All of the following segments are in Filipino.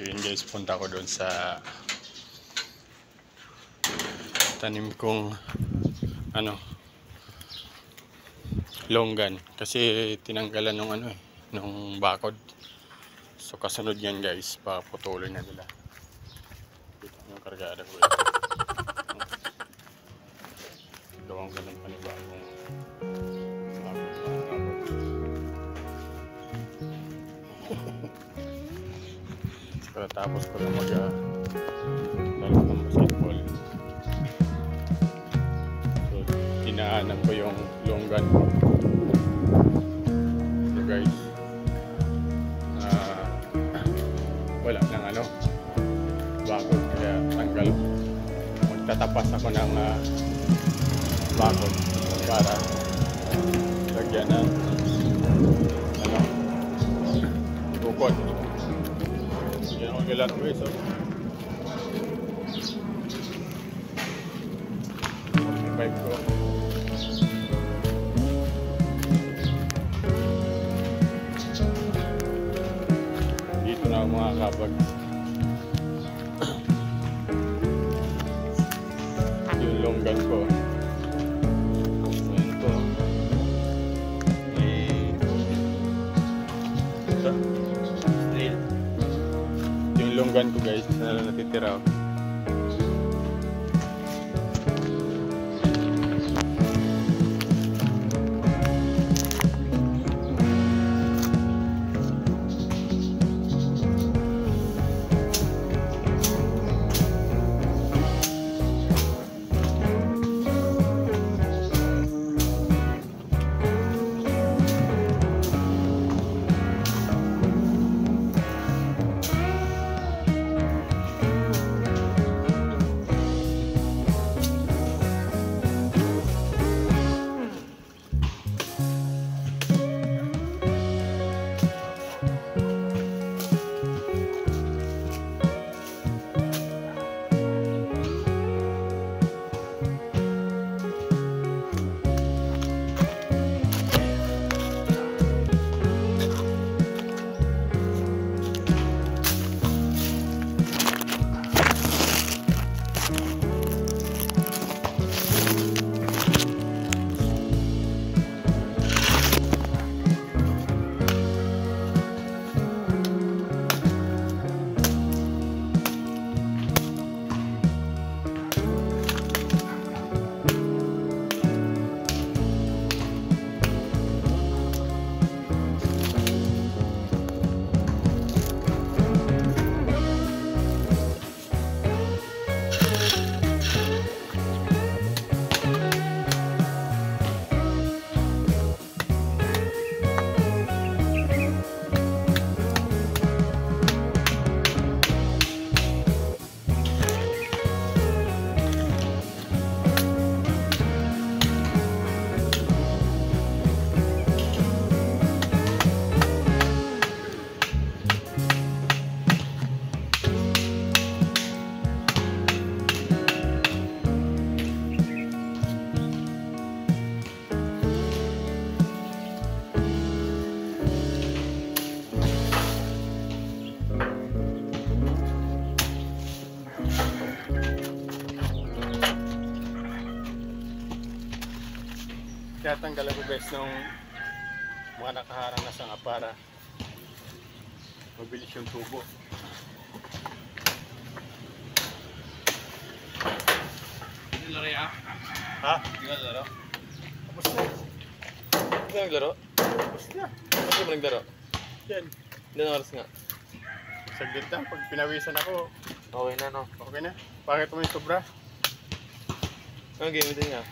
yun guys, punta ko doon sa tanim kong longgan kasi tinanggalan ng nung bakod. So kasunod yan guys, paputulin na nila. Dito yung kargada ko ito. Gawang ko ng panibagong tapos ko na laro ng basketball. So tinaanan ko yung longgan ko. So guys, wala nang bakod kaya tanggal. Magtatapas ako ng bakod para lagyan ng bukod. Yan ako naglalaro guys. Yung pipe ko. Dito na ako mga kabag. Yung longgan ko. Ayan ko. Snail. Yung longgan ko guys, na lang natitira. Tinatanggalan ko guys ng mga nakaharang na sanga para mabilis yung tubo. Hindi laro ya? Ha? Hindi ka laro? Tapos na. Hindi ka naglaro? Tapos na. Hindi ka naglaro? Yan. Ilan oras nga? Saglit lang. Pag pinawisan ako, Okay na no? okay na. Bakit mo yung sobra? Anong game din nga?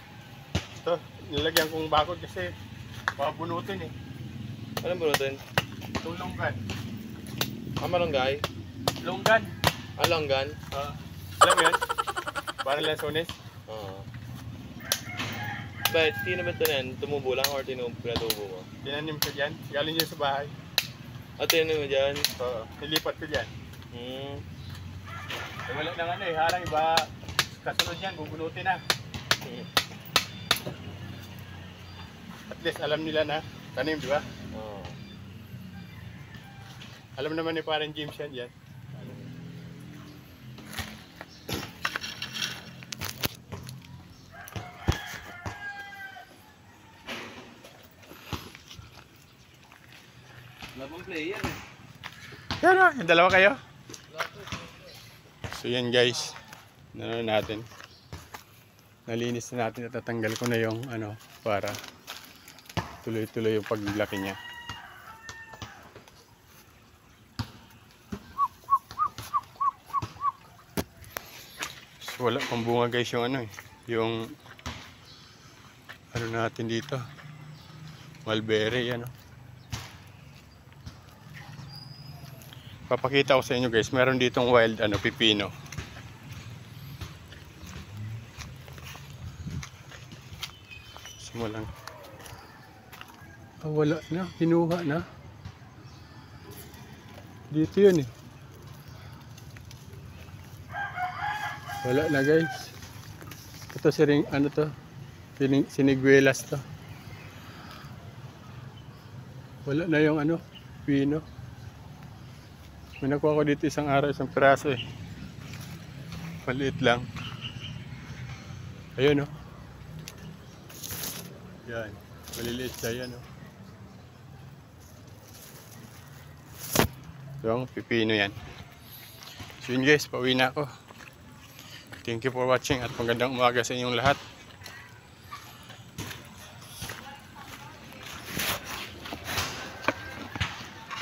Ito, nilagyan kong bakod kasi mabunutin eh. Anong bunutin? Itong longgan. Malunggay? Longgan. Longgan? Alam mo yan? Para lansones. Oo. Bakit? Tinaman ito na yan? Tumubo lang or pinatubo mo? Tinanim ko dyan. Galing dyan sa bahay. Tinanim mo dyan? Nilipat ko dyan. Wala nang harang iba. Kasunod yan, bubunutin na. At least alam nila na tanim, di ba? Oo. Alam naman ni parang James yan. Wala pang player eh. Yan o, yung dalawa kayo. So yan guys, natin. Nalinis na natin at tatanggal ko na yung ano para tuloy-tuloy yung paglaki niya. So wala pang bunga guys yung ano eh, yung ano natin dito. Mulberry ano. Papakita ko sa inyo guys, meron ditong wild ano pipino. Simulan. Wala na, kinuha na. Dito yun eh. Wala na guys. Ito siring ano to? Siniguelas to. Wala na yung ano, pino. May nakuha ko dito isang araw, isang piraso eh. Maliit lang. Ayun oh. Yan. Maliliit siya yan oh. Yung pipino yan. So yun guys, pauwi na ako. Thank you for watching at magandang umaga sa inyong lahat.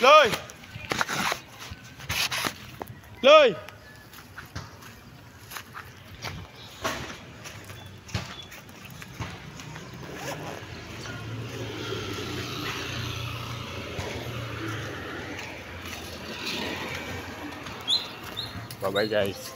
Loy! Loy! Bye bye guys.